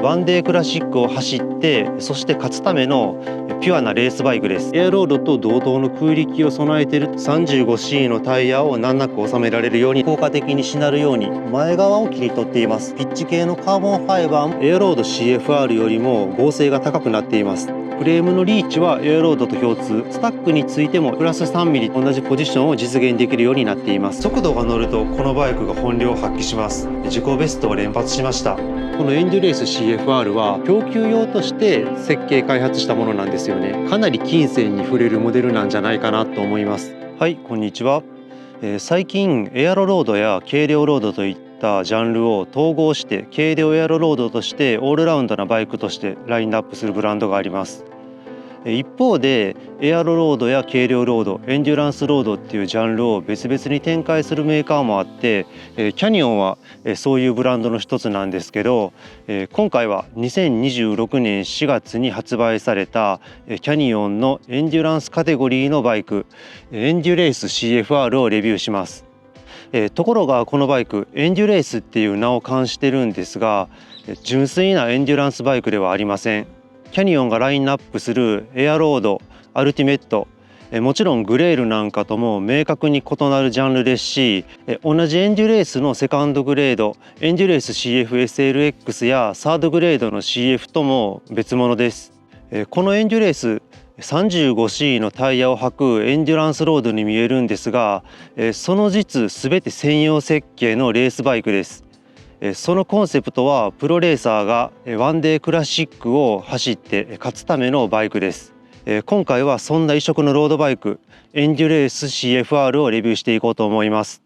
ワンデークラシックを走ってそして勝つためのピュアなレースバイクです。エアロードと同等の空力を備えている 35C のタイヤを難なく収められるように効果的にしなるように前側を切り取っています。ピッチ系のカーボンファイバーもエアロード CFR よりも剛性が高くなっています。フレームのリーチはエアロードと共通、スタックについてもプラス 3mm 同じポジションを実現できるようになっています。速度が乗るとこのバイクが本領を発揮します。自己ベストを連発しました。このエンデュレース CFR は供給用として設計開発したものなんですよね。かなり金銭に触れるモデルなんじゃないかなと思います。はい、こんにちは。最近エアロロードや軽量ロードといったジャンルを統合して軽量エアロロードとしてオールラウンドなバイクとしてラインナップするブランドがあります。一方でエアロロードや軽量ロード、エンデュランスロードっていうジャンルを別々に展開するメーカーもあって、キャニオンはそういうブランドの一つなんですけど、今回は2026年4月に発売されたキャニオンのエンデュランスカテゴリーのバイクエンデュレース CFR をレビューします。ところがこのバイクエンデュレースっていう名を冠してるんですが、純粋なエンデュランスバイクではありません。キャニオンがラインナップするエアロード、アルティメット、もちろんグレールなんかとも明確に異なるジャンルですし、同じエンデュレースのセカンドグレードエンデュレース CFSLX やサードグレードの CF とも別物です。このエンデュレース 35C のタイヤを履くエンデュランスロードに見えるんですが、その実全て専用設計のレースバイクです。そのコンセプトはプロレーサーがワンデークラシックを走って勝つためのバイクです。今回はそんな異色のロードバイクエンデュレース CFR をレビューしていこうと思います。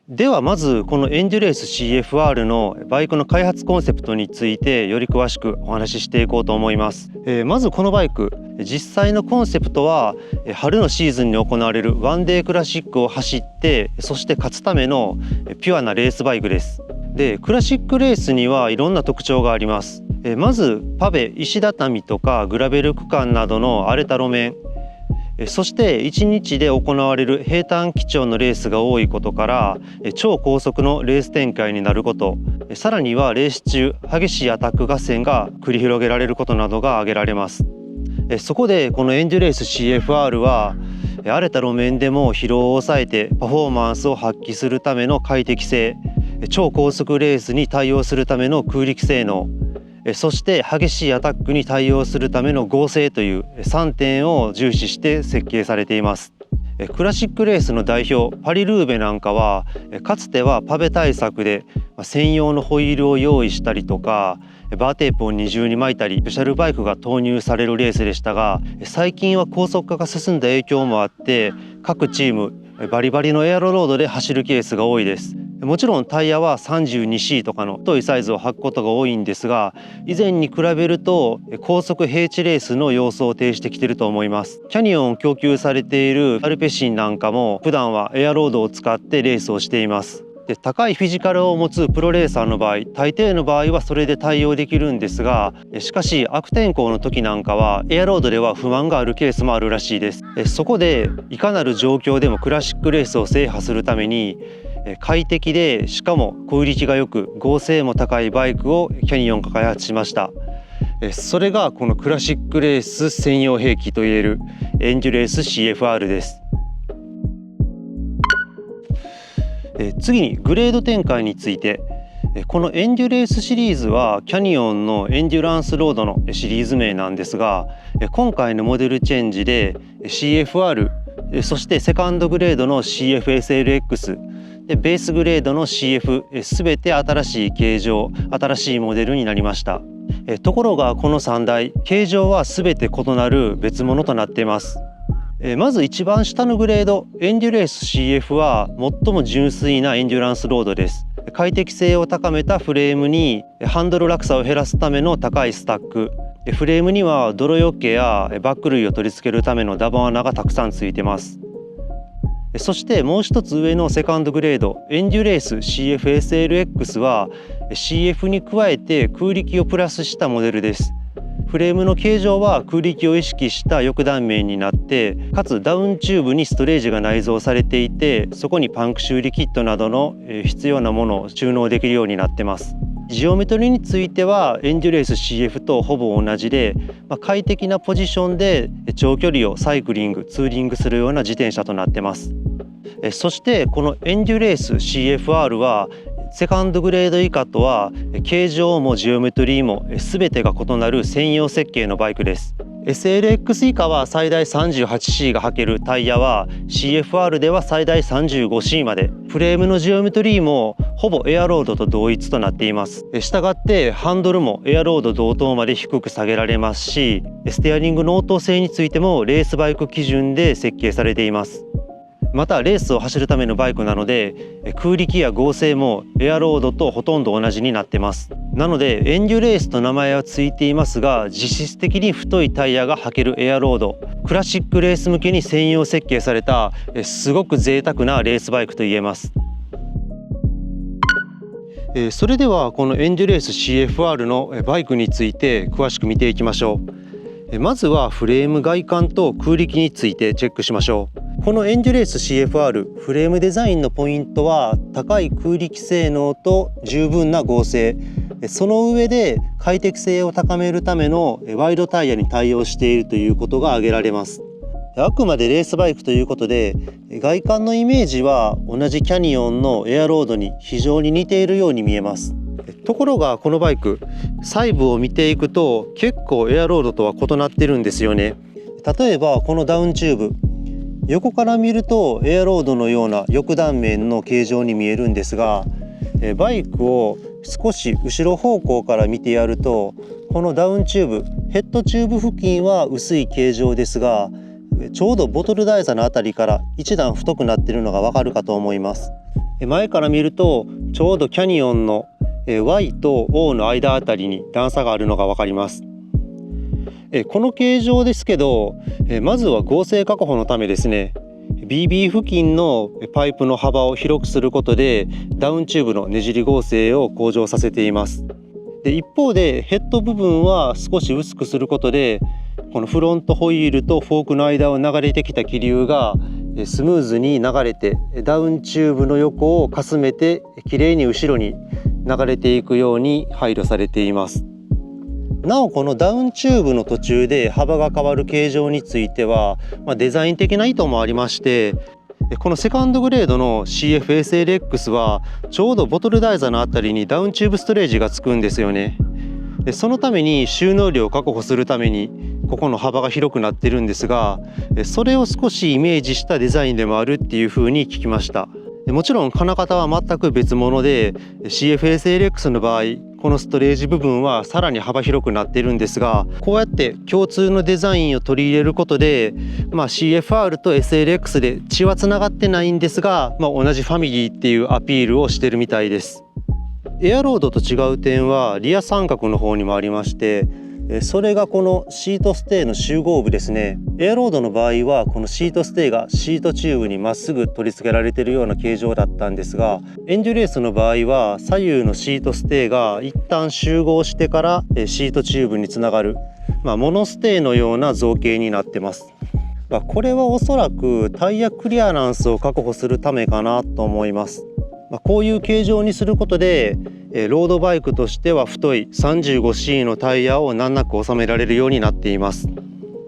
ではまずこのエンデュレース CFR のバイクの開発コンセプトについてより詳しくお話ししていこうと思います。まずこのバイク実際のコンセプトは春のシーズンに行われるワンデークラシックを走ってそして勝つためのピュアなレースバイクです。でクラシックレースにはいろんな特徴があります。まずパベ、石畳とかグラベル区間などの荒れた路面、そして1日で行われる平坦基調のレースが多いことから超高速のレース展開になること、さらにはレース中激しいアタック合戦が繰り広げられることなどが挙げられます。そこでこのエンデュレース CFR は荒れた路面でも疲労を抑えてパフォーマンスを発揮するための快適性、超高速レースに対応するための空力性能、そして激しいアタックに対応するための剛性という3点を重視して設計されています。クラシックレースの代表パリルーベなんかはかつてはパベ対策で専用のホイールを用意したりとかバーテープを二重に巻いたりスペシャルバイクが投入されるレースでしたが、最近は高速化が進んだ影響もあって各チームバリバリのエアロロードで走るケースが多いです。もちろんタイヤは 32C とかの太いサイズを履くことが多いんですが、以前に比べると高速平地レースの様相を呈してきていると思います。キャニオンを供給されているアルペシンなんかも普段はエアロードを使ってレースをしています。で高いフィジカルを持つプロレーサーの場合、大抵の場合はそれで対応できるんですが、しかし悪天候の時なんかはエアロードでは不満があるケースもあるらしいです。そこでいかなる状況でもクラシックレースを制覇するために快適でしかも空力がよく剛性も高いバイクをキャニオンが開発しました。それがこのクラシックレース専用兵器といえるエンデュレース CFR です。次にグレード展開について、このエンデュレースシリーズはキャニオンのエンデュランスロードのシリーズ名なんですが、今回のモデルチェンジで CFR、そしてセカンドグレードの CFSLX、ベースグレードの CF すべて新しい形状、新しいモデルになりました。ところがこの3台形状はすべて異なる別物となっています。まず一番下のグレードエンデュレース CF は最も純粋なエンデュランスロードです。快適性を高めたフレームにハンドル落差を減らすための高いスタック、フレームには泥よけやバック類を取り付けるためのダボ穴がたくさんついてます。そしてもう一つ上のセカンドグレードエンデュレース CFSLX は CF に加えて空力をプラスしたモデルです。フレームの形状は空力を意識した翼断面になって、かつダウンチューブにストレージが内蔵されていて、そこにパンク修理キットなどの必要なものを収納できるようになってます。ジオメトリーについてはエンデュレース CF とほぼ同じで、快適なポジションで長距離をサイクリング、ツーリングするような自転車となってます。そしてこのエンデュレース CFR はセカンドグレード以下とは形状もジオメトリーも全てが異なる専用設計のバイクです。SLX 以下は最大 38C が履けるタイヤは CFR では最大 35C まで、フレームのジオメトリーもほぼエアロードと同一となっています。したがってハンドルもエアロード同等まで低く下げられますし、ステアリングの応答性についてもレースバイク基準で設計されています。またレースを走るためのバイクなので空力や剛性もエアロードとほとんど同じになってます。なのでエンデュレースと名前はついていますが、実質的に太いタイヤが履けるエアロード、クラシックレース向けに専用設計されたすごく贅沢なレースバイクと言えます。それではこのエンデュレース CFR のバイクについて詳しく見ていきましょう。まずはフレーム外観と空力についてチェックしましょう。このエンデュレース CFR フレームデザインのポイントは高い空力性能と十分な剛性、その上で快適性を高めるためのワイドタイヤに対応しているということが挙げられます。あくまでレースバイクということで外観のイメージは同じキャニオンのエアロードに非常に似ているように見えます。ところがこのバイク細部を見ていくと結構エアロードとは異なってるんですよね。例えばこのダウンチューブ、横から見るとエアロードのような翼断面の形状に見えるんですが、バイクを少し後ろ方向から見てやるとこのダウンチューブ、ヘッドチューブ付近は薄い形状ですが、ちょうどボトル台座のあたりから一段太くなっているのがわかるかと思います。前から見るとちょうどキャニオンの Y と O の間あたりに段差があるのがわかります。この形状ですけど、まずは剛性確保のためですね、 BB 付近のパイプの幅を広くすることでダウンチューブのねじり剛性を向上させています。で一方でヘッド部分は少し薄くすることでこのフロントホイールとフォークの間を流れてきた気流がスムーズに流れてダウンチューブの横をかすめてきれいに後ろに流れていくように配慮されています。なおこのダウンチューブの途中で幅が変わる形状については、デザイン的な意図もありまして、このセカンドグレードの CFSLX はちょうどボトル台座のあたりにダウンチューブストレージがつくんですよね。そのために収納量を確保するためにここの幅が広くなってるんですが、それを少しイメージしたデザインでもあるっていう風に聞きました。もちろん金型は全く別物で CFSLX の場合このストレージ部分はさらに幅広くなっているんですが、こうやって共通のデザインを取り入れることで、CFR と SLX で血はつながってないんですが、同じファミリーっていうアピールをしてるみたいです。エアロードと違う点はリア三角の方にもありまして、それがこのシートステーの集合部ですね。エアロードの場合はこのシートステーがシートチューブにまっすぐ取り付けられているような形状だったんですが、エンデュレースの場合は左右のシートステーが一旦集合してからシートチューブにつながる、モノステーのような造形になってます。これはおそらくタイヤクリアランスを確保するためかなと思います。こういう形状にすることでロードバイクとしては太い 35C のタイヤを難なく収められるようになっています。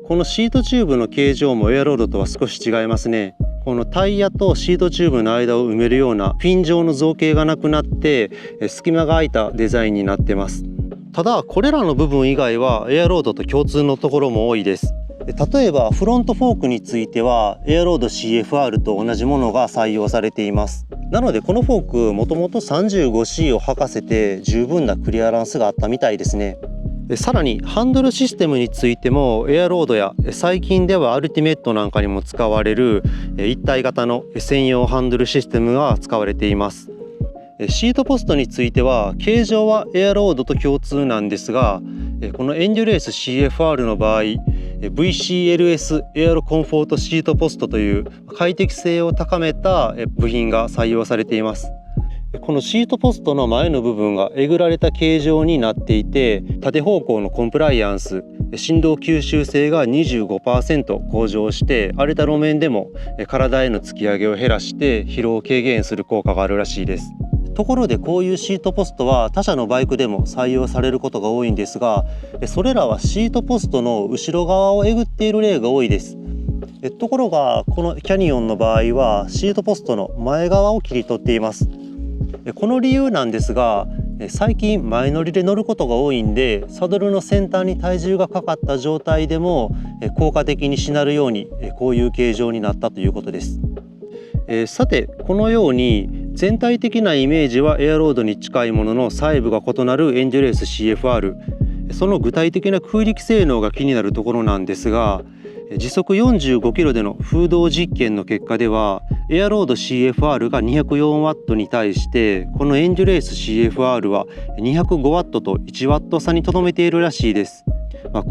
このシートチューブの形状もエアロードとは少し違いますね。このタイヤとシートチューブの間を埋めるようなフィン状の造形がなくなって隙間が空いたデザインになってます。ただこれらの部分以外はエアロードと共通のところも多いです。例えばフロントフォークについてはエアロード CFR と同じものが採用されています。なのでこのフォークもともと 35C を履かせて十分なクリアランスがあったみたいですね。さらにハンドルシステムについてもエアロードや最近ではアルティメットなんかにも使われる一体型の専用ハンドルシステムが使われています。シートポストについては形状はエアロードと共通なんですが、このエンデュレース CFR の場合 VCLS エアロコンフォートシートポストという快適性を高めた部品が採用されています。このシートポストの前の部分がえぐられた形状になっていて、縦方向のコンプライアンス、振動吸収性が 25% 向上して荒れた路面でも体への突き上げを減らして疲労を軽減する効果があるらしいです。ところでこういうシートポストは他社のバイクでも採用されることが多いんですが、それらはシートポストの後ろ側をえぐっている例が多いです。ところがこのキャニオンの場合はシートポストの前側を切り取っています。この理由なんですが、最近前乗りで乗ることが多いんで、サドルの先端に体重がかかった状態でも効果的にしなるようにこういう形状になったということです。さてこのように全体的なイメージはエアロードに近いものの細部が異なるエンデュレース CFR、 その具体的な空力性能が気になるところなんですが、時速45キロでの風洞実験の結果ではエアロード CFR が204ワットに対してこのエンデュレース CFR は205ワットと1ワット差にとどめているらしいです。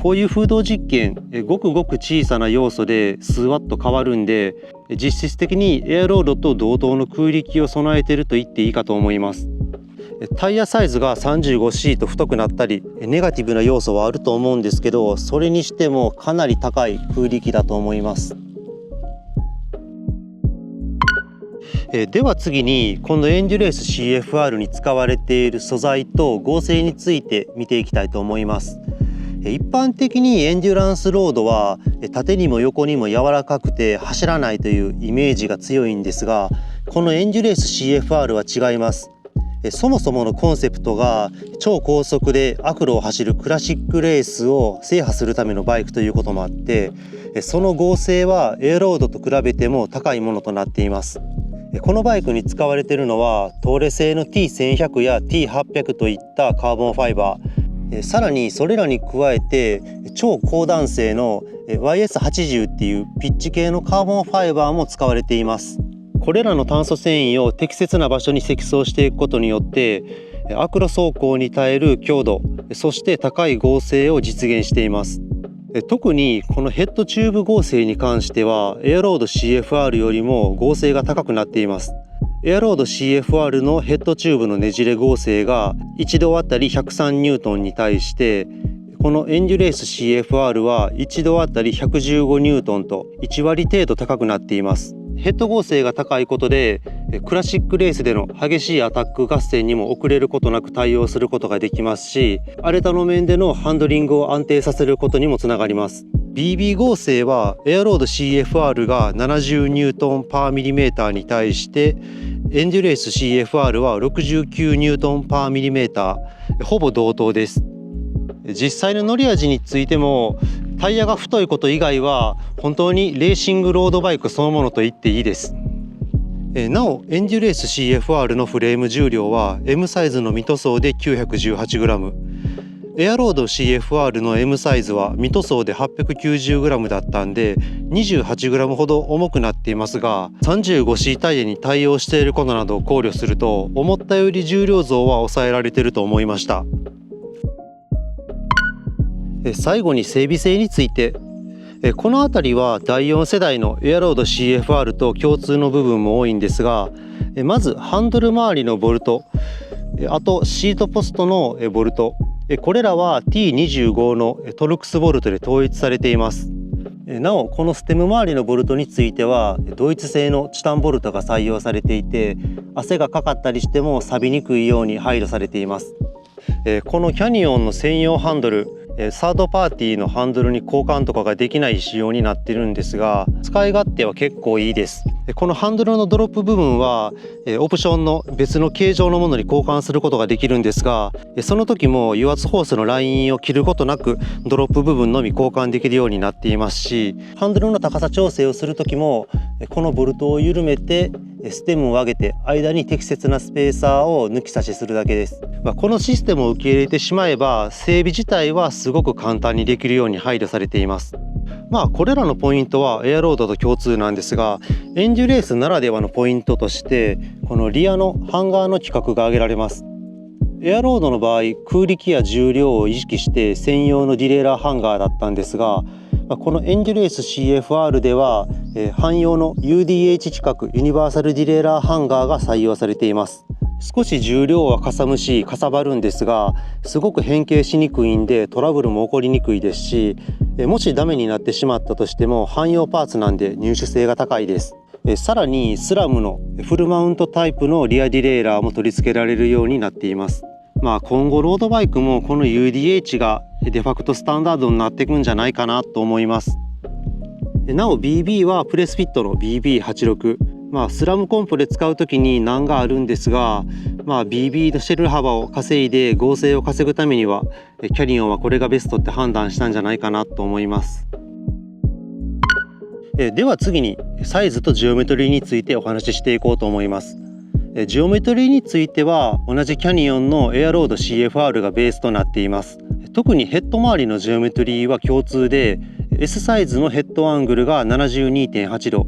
こういう風洞実験、ごくごく小さな要素で数ワット変わるんで、実質的にエアロードと同等の空力を備えていると言っていいかと思います。タイヤサイズが 35C と太くなったりネガティブな要素はあると思うんですけど、それにしてもかなり高い空力だと思います。では次にこのエンデュレース CFR に使われている素材と合成について見ていきたいと思います。一般的にエンデュランスロードは縦にも横にも柔らかくて走らないというイメージが強いんですが、このエンデュレース CFR は違います。そもそものコンセプトが超高速で悪路を走るクラシックレースを制覇するためのバイクということもあって、その合成はエアロードと比べても高いものとなっています。このバイクに使われているのは東レ製の T1100 や T800 といったカーボンファイバー、さらにそれらに加えて超高弾性の YS80 っていうピッチ系のカーボンファイバーも使われています。これらの炭素繊維を適切な場所に積層していくことによって悪路走行に耐える強度、そして高い合成を実現しています。特にこのヘッドチューブ合成に関してはエアロード CFR よりも合成が高くなっています。エアロード CFR のヘッドチューブのねじれ合成が1度あたり103ニュートンに対してこのエンデュレース CFR は1度あたり115ニュートンと1割程度高くなっています。ヘッド合成が高いことでクラシックレースでの激しいアタック合戦にも遅れることなく対応することができますし、荒れた路面でのハンドリングを安定させることにもつながります。 BB 合成はエアロード CFR が70ニュートンパーミリメーターに対してエンデュレース CFR は69ニュートンパーミリメーター、ほぼ同等です。実際の乗り味についてもタイヤが太いこと以外は本当にレーシングロードバイクそのものと言っていいです。なおエンデュレース CFR のフレーム重量は M サイズのミト層で 918g、 エアロード CFR の M サイズはミト層で 890g だったんで 28g ほど重くなっていますが、 35C タイヤに対応していることなどを考慮すると思ったより重量増は抑えられていると思いました。最後に整備性について、この辺りは第4世代のエアロード CFR と共通の部分も多いんですが、まずハンドル周りのボルト、あとシートポストのボルト、これらは T25 のトルクスボルトで統一されています。なおこのステム周りのボルトについてはドイツ製のチタンボルトが採用されていて、汗がかかったりしても錆びにくいように配慮されています。このキャニオンの専用ハンドル、サードパーティーのハンドルに交換とかができない仕様になっているんですが、使い勝手は結構いいです。このハンドルのドロップ部分はオプションの別の形状のものに交換することができるんですが、その時も油圧ホースのラインを切ることなくドロップ部分のみ交換できるようになっていますし、ハンドルの高さ調整をする時もこのボルトを緩めてステムを上げて間に適切なスペーサーを抜き差しするだけです。このシステムを受け入れてしまえば整備自体はすごく簡単にできるように配慮されています。これらのポイントはエアロードと共通なんですが、エンデュレースならではのポイントとしてこのリアのハンガーの規格が挙げられます。エアロードの場合空力や重量を意識して専用のディレイラーハンガーだったんですが、このエンデュレース CFR では汎用の UDH 規格ユニバーサルディレイラーハンガーが採用されています。少し重量はかさむしかさばるんですが、すごく変形しにくいんでトラブルも起こりにくいですし、もしダメになってしまったとしても汎用パーツなんで入手性が高いです。さらにスラムのフルマウントタイプのリアディレイラーも取り付けられるようになっています。今後ロードバイクもこの UDH がデファクトスタンダードになっていくんじゃないかなと思います。なお BB はプレスフィットの BB86、スラムコンポで使う時に難があるんですが、BB のシェル幅を稼いで合成を稼ぐためにはキャニオンはこれがベストって判断したんじゃないかなと思います。では次にサイズとジオメトリーについてお話ししていこうと思います。ジオメトリーについては同じキャニオンのエアロード CFR がベースとなっています。特にヘッド周りのジオメトリーは共通で S サイズのヘッドアングルが 72.8 度、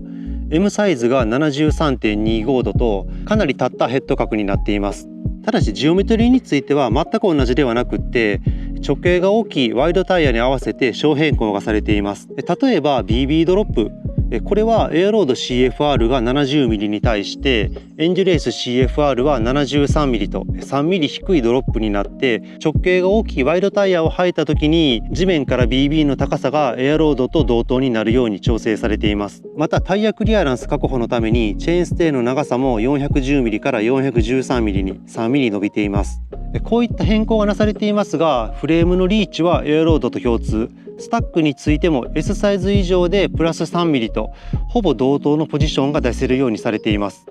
M サイズが 73.25 度とかなり立ったヘッド角になっています。ただしジオメトリーについては全く同じではなくって直径が大きいワイドタイヤに合わせて小変更がされています。例えば BB ドロップ、これはエアロード CFR が 70mm に対してエンデュレース CFR は 73mm と 3mm 低いドロップになって直径が大きいワイドタイヤを履いた時に地面から BB の高さがエアロードと同等になるように調整されています。またタイヤクリアランス確保のためにチェーンステイの長さも 410mm から 413mm に 3mm 伸びています。こういった変更がなされていますがフレームのリーチはエアロードと共通、スタックについても S サイズ以上でプラス 3mm とほぼ同等のポジションが出せるようにされています。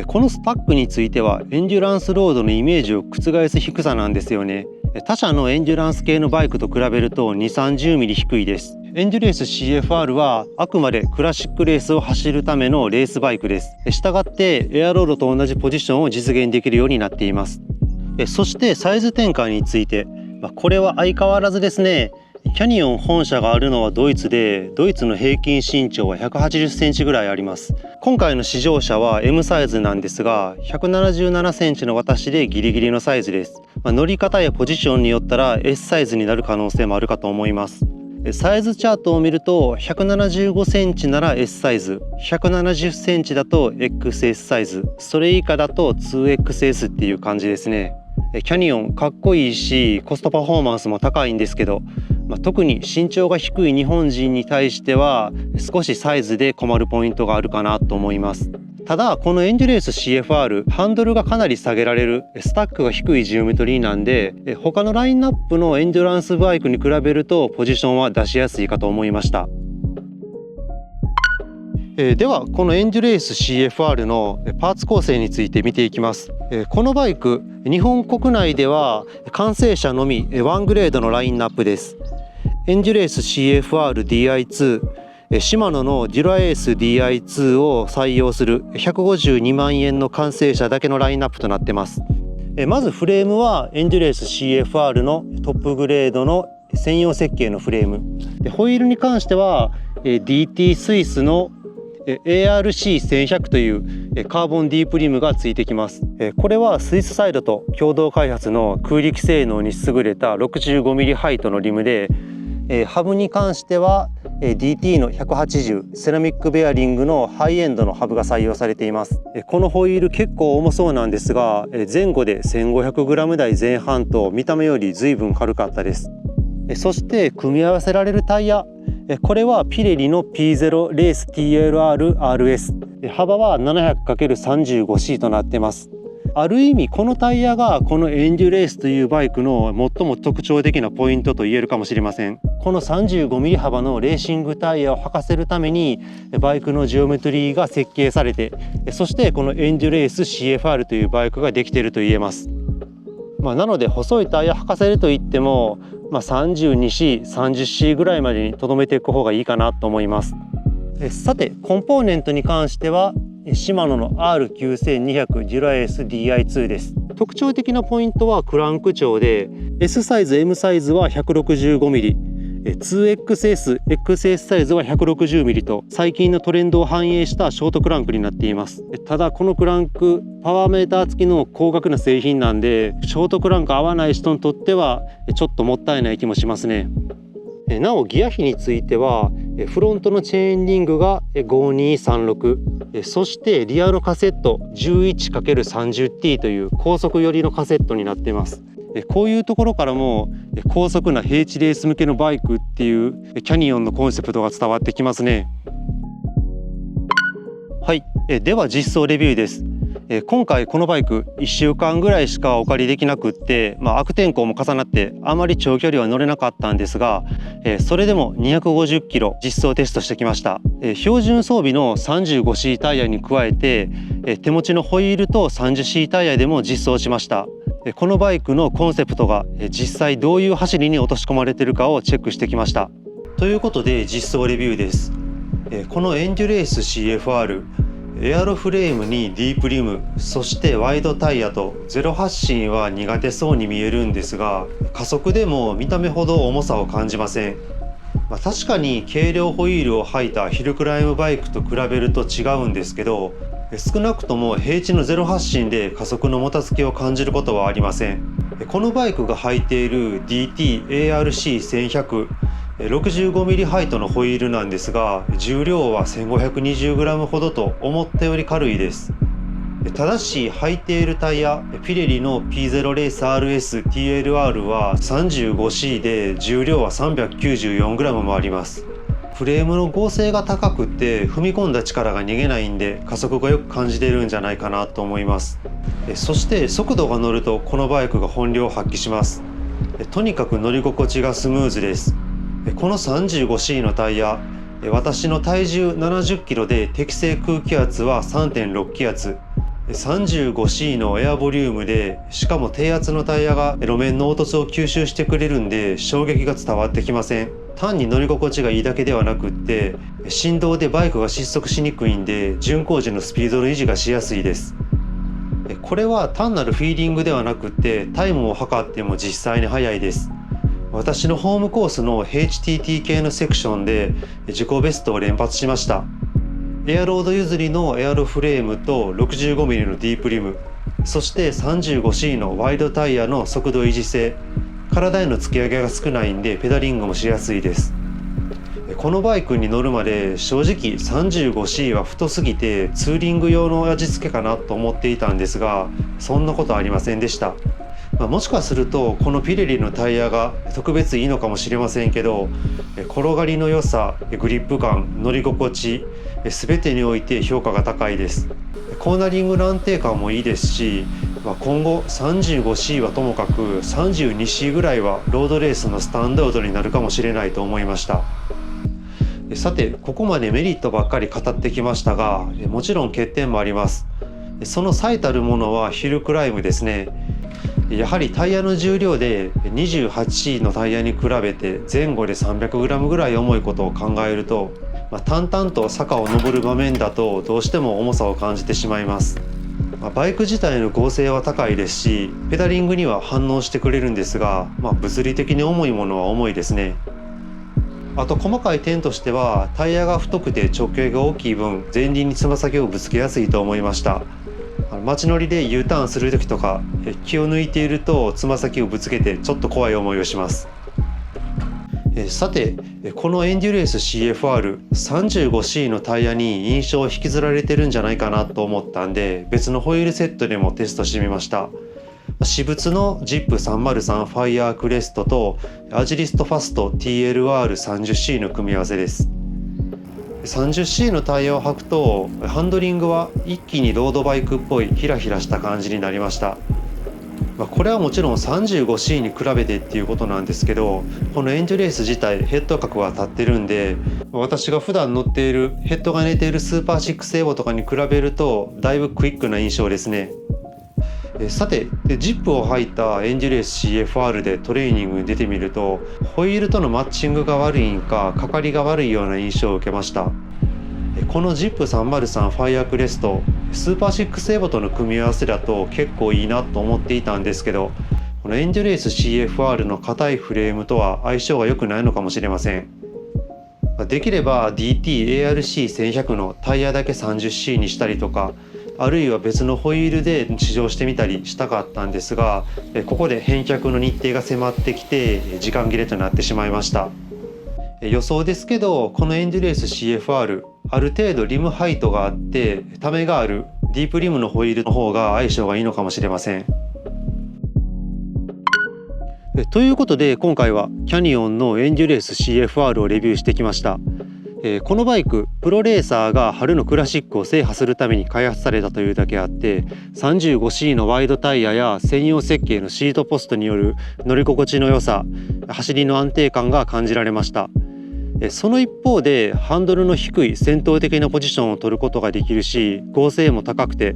このスタックについてはエンデュランスロードのイメージを覆す低さなんですよね。他社のエンデュランス系のバイクと比べると 2,30mm 低いです。エンデュレース CFR はあくまでクラシックレースを走るためのレースバイクです。したがってエアロードと同じポジションを実現できるようになっています。そしてサイズ転換について、これは相変わらずですね。キャニオン本社があるのはドイツで、ドイツの平均身長は180センチぐらいあります。今回の試乗車は M サイズなんですが、177センチの私でギリギリのサイズです。乗り方やポジションによったら S サイズになる可能性もあるかと思います。サイズチャートを見ると175センチなら S サイズ、170センチだと XS サイズ、それ以下だと 2XS っていう感じですね。キャニオンかっこいいしコストパフォーマンスも高いんですけど、特に身長が低い日本人に対しては少しサイズで困るポイントがあるかなと思います。ただこのエンデュレース CFR ハンドルがかなり下げられるスタックが低いジオメトリーなんで他のラインナップのエンデュランスバイクに比べるとポジションは出しやすいかと思いました。ではこのエンデュレース CFR のパーツ構成について見ていきます。このバイク日本国内では完成車のみ1グレードのラインナップです。エンデュレース CFR DI2、シマノのデュラエース DI2 を採用する152万円の完成車だけのラインナップとなってます。まずフレームはエンデュレース CFR のトップグレードの専用設計のフレームで、ホイールに関しては DT スイスのARC1100 というカーボンディープリムがついてきます。これはスイスサイドと共同開発の空力性能に優れた 65mm ハイトのリムで、ハブに関しては DT の180セラミックベアリングのハイエンドのハブが採用されています。このホイール結構重そうなんですが前後で 1500g 台前半と見た目より随分軽かったです。そして組み合わせられるタイヤ、これはピレリの P0 レース TLR-RS、 幅は 700×35C となっています。ある意味このタイヤがこのエンデュレースというバイクの最も特徴的なポイントと言えるかもしれません。この 35mm 幅のレーシングタイヤを履かせるためにバイクのジオメトリーが設計されて、そしてこのエンデュレース CFR というバイクができていると言えます。なので細いタイヤ履かせるといっても、32C、30C ぐらいまでにとどめていく方がいいかなと思います。さてコンポーネントに関してはシマノの R9200 デュラエース DI2 です。特徴的なポイントはクランク長で S サイズ M サイズは 165mm、2XS、XS サイズは 160mm と最近のトレンドを反映したショートクランクになっています。ただこのクランクパワーメーター付きの高額な製品なんでショートクランク合わない人にとってはちょっともったいない気もしますね。なおギア比についてはフロントのチェーンリングが5236、そしてリアのカセット 11×30T という高速寄りのカセットになっています。こういうところからも高速な平地レース向けのバイクっていうキャニオンのコンセプトが伝わってきますね。はい、では実装レビューです。今回このバイク1週間ぐらいしかお借りできなくって、悪天候も重なってあまり長距離は乗れなかったんですが、それでも250キロ実装テストしてきました。標準装備の 35C タイヤに加えて、手持ちのホイールと 30C タイヤでも実装しました。このバイクのコンセプトが実際どういう走りに落とし込まれているかをチェックしてきました。ということで実装レビューです。このエンデュレース CFR、エアロフレームにディープリム、そしてワイドタイヤとゼロ発進は苦手そうに見えるんですが、加速でも見た目ほど重さを感じません。確かに軽量ホイールを履いたヒルクライムバイクと比べると違うんですけど、少なくとも平地のゼロ発進で加速のもたつきを感じることはありません。このバイクが履いている DT-ARC1100、65mm ハイトのホイールなんですが、重量は 1520g ほどと思ったより軽いです。ただし履いているタイヤ、ピレリの P0 レース RS TLR は 35C で重量は 394g もあります。フレームの剛性が高くて踏み込んだ力が逃げないんで加速がよく感じているんじゃないかなと思います。そして速度が乗るとこのバイクが本領を発揮します。とにかく乗り心地がスムーズです。この 35C のタイヤ、私の体重70キロで適正空気圧は 3.6 気圧、35C のエアボリュームで、しかも低圧のタイヤが路面の凹凸を吸収してくれるんで衝撃が伝わってきません。単に乗り心地がいいだけではなくって、振動でバイクが失速しにくいんで巡航時のスピードの維持がしやすいです。これは単なるフィーリングではなくってタイムを測っても実際に速いです。私のホームコースの HTT 系のセクションで自己ベストを連発しました。エアロード譲りのエアロフレームと 65mm のディープリム、そして 35C のワイドタイヤの速度維持性、体への突き上げが少ないんでペダリングもしやすいです。このバイクに乗るまで正直 35C は太すぎてツーリング用の味付けかなと思っていたんですが、そんなことありませんでした。もしかするとこのピレリのタイヤが特別いいのかもしれませんけど、転がりの良さ、グリップ感、乗り心地、全てにおいて評価が高いです。コーナリングの安定感もいいですし、今後 35C はともかく 32C ぐらいはロードレースのスタンダードになるかもしれないと思いました。さて、ここまでメリットばっかり語ってきましたが、もちろん欠点もあります。その最たるものはヒルクライムですね。やはりタイヤの重量で 28C のタイヤに比べて前後で 300g ぐらい重いことを考えると、淡々と坂を登る場面だとどうしても重さを感じてしまいます。バイク自体の剛性は高いですし、ペダリングには反応してくれるんですが、物理的に重いものは重いですね。あと細かい点としては、タイヤが太くて直径が大きい分前輪につま先をぶつけやすいと思いました。街乗りで U ターンする時とか気を抜いているとつま先をぶつけてちょっと怖い思いをします。さて、このエンデュレース CFR35C のタイヤに印象を引きずられてるんじゃないかなと思ったんで、別のホイールセットでもテストしてみました。私物の ZIP303 ファイヤークレストとアジリストファスト TLR30C の組み合わせです。30C のタイヤを履くとハンドリングは一気にロードバイクっぽいヒラヒラした感じになりました。これはもちろん 35C に比べてっていうことなんですけど、このエンデュレース自体ヘッド角は立ってるんで、私が普段乗っているヘッドが寝ているスーパー6エボとかに比べるとだいぶクイックな印象ですね。さて、ジップを履いたエンデュレース CFR でトレーニングに出てみると、ホイールとのマッチングが悪いんかかかりが悪いような印象を受けました。この ZIP303 ファイアークレスト、スーパー6エボとの組み合わせだと結構いいなと思っていたんですけど、このエンデュレース CFR の硬いフレームとは相性が良くないのかもしれません。できれば DT-ARC1100 のタイヤだけ 30C にしたりとか、あるいは別のホイールで試乗してみたりしたかったんですが、ここで返却の日程が迫ってきて時間切れとなってしまいました。予想ですけど、このエンデュレース CFR、 ある程度リムハイトがあってためがあるディープリムのホイールの方が相性がいいのかもしれません。ということで今回はキャニオンのエンデュレース CFR をレビューしてきました。このバイクプロレーサーが春のクラシックを制覇するために開発されたというだけあって 35C のワイドタイヤや専用設計のシートポストによる乗り心地の良さ、走りの安定感が感じられました。その一方でハンドルの低い戦闘的なポジションを取ることができるし、剛性も高くて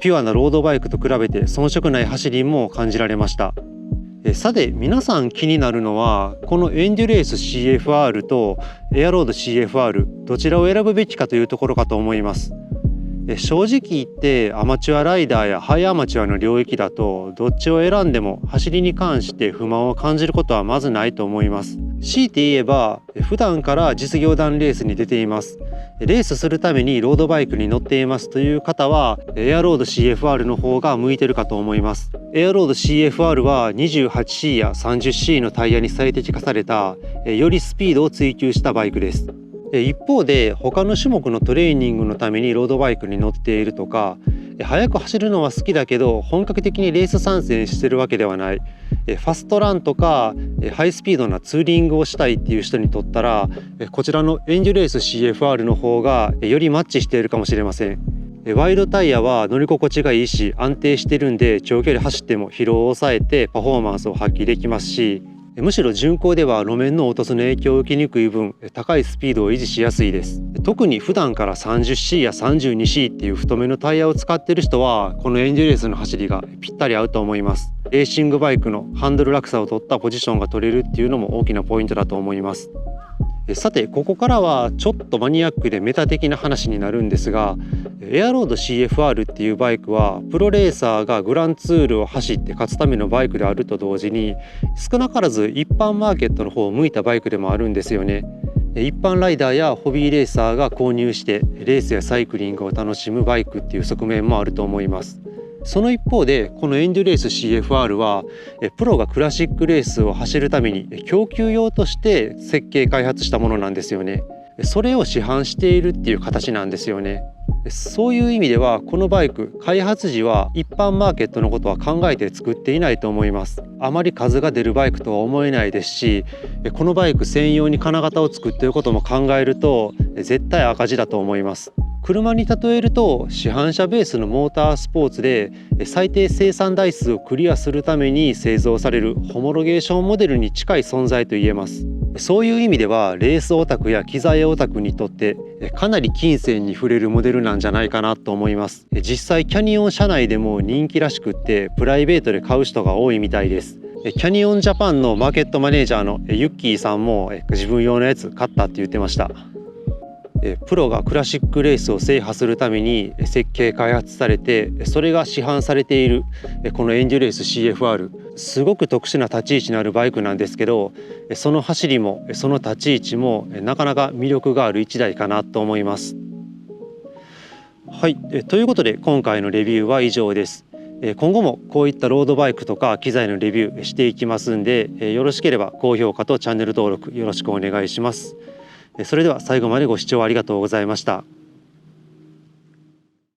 ピュアなロードバイクと比べて遜色ない走りも感じられました。さて皆さん気になるのはこのエンデュレース CFR とエアロード CFR どちらを選ぶべきかというところかと思います。正直言ってアマチュアライダーやハイアマチュアの領域だとどっちを選んでも走りに関して不満を感じることはまずないと思います。強いて言えば普段から実業団レースに出ています、レースするためにロードバイクに乗っていますという方はエアロード CFR の方が向いてるかと思います。エアロード CFR は 28C や 30C のタイヤに最適化されたよりスピードを追求したバイクです。一方で他の種目のトレーニングのためにロードバイクに乗っているとか、速く走るのは好きだけど本格的にレース参戦してるわけではない、ファストランとかハイスピードなツーリングをしたいっていう人にとったらこちらのエンデュレース CFR の方がよりマッチしているかもしれません。ワイドタイヤは乗り心地がいいし安定してるんで長距離走っても疲労を抑えてパフォーマンスを発揮できますし、むしろ巡航では路面の凹凸の影響を受けにくい分高いスピードを維持しやすいです。特に普段から 30C や 32C っていう太めのタイヤを使っている人はこのエンデュレースの走りがぴったり合うと思います。レーシングバイクのハンドル落差を取ったポジションが取れるっていうのも大きなポイントだと思います。さてここからはちょっとマニアックでメタ的な話になるんですが、エアロード CFR っていうバイクはプロレーサーがグランツールを走って勝つためのバイクであると同時に少なからず一般マーケットの方を向いたバイクでもあるんですよね。一般ライダーやホビーレーサーが購入してレースやサイクリングを楽しむバイクっていう側面もあると思います。その一方でこのエンデュレース CFR はプロがクラシックレースを走るために供給用として設計開発したものなんですよね。それを市販しているっていう形なんですよね。そういう意味ではこのバイク開発時は一般マーケットのことは考えて作っていないと思います。あまり数が出るバイクとは思えないですし、このバイク専用に金型を作っていることも考えると絶対赤字だと思います。車に例えると市販車ベースのモータースポーツで最低生産台数をクリアするために製造されるホモロゲーションモデルに近い存在と言えます。そういう意味ではレースオタクや機材オタクにとってかなり金銭に触れるモデルなんじゃないかなと思います。実際キャニオン社内でも人気らしくってプライベートで買う人が多いみたいです。キャニオンジャパンのマーケットマネージャーのユッキーさんも自分用のやつ買ったって言ってました。プロがクラシックレースを制覇するために設計開発されてそれが市販されているこのエンデュレース CFR、 すごく特殊な立ち位置のあるバイクなんですけど、その走りもその立ち位置もなかなか魅力がある一台かなと思います。はい、ということで今回のレビューは以上です。今後もこういったロードバイクとか機材のレビューしていきますんで、よろしければ高評価とチャンネル登録よろしくお願いします。それでは最後までご視聴ありがとうございました。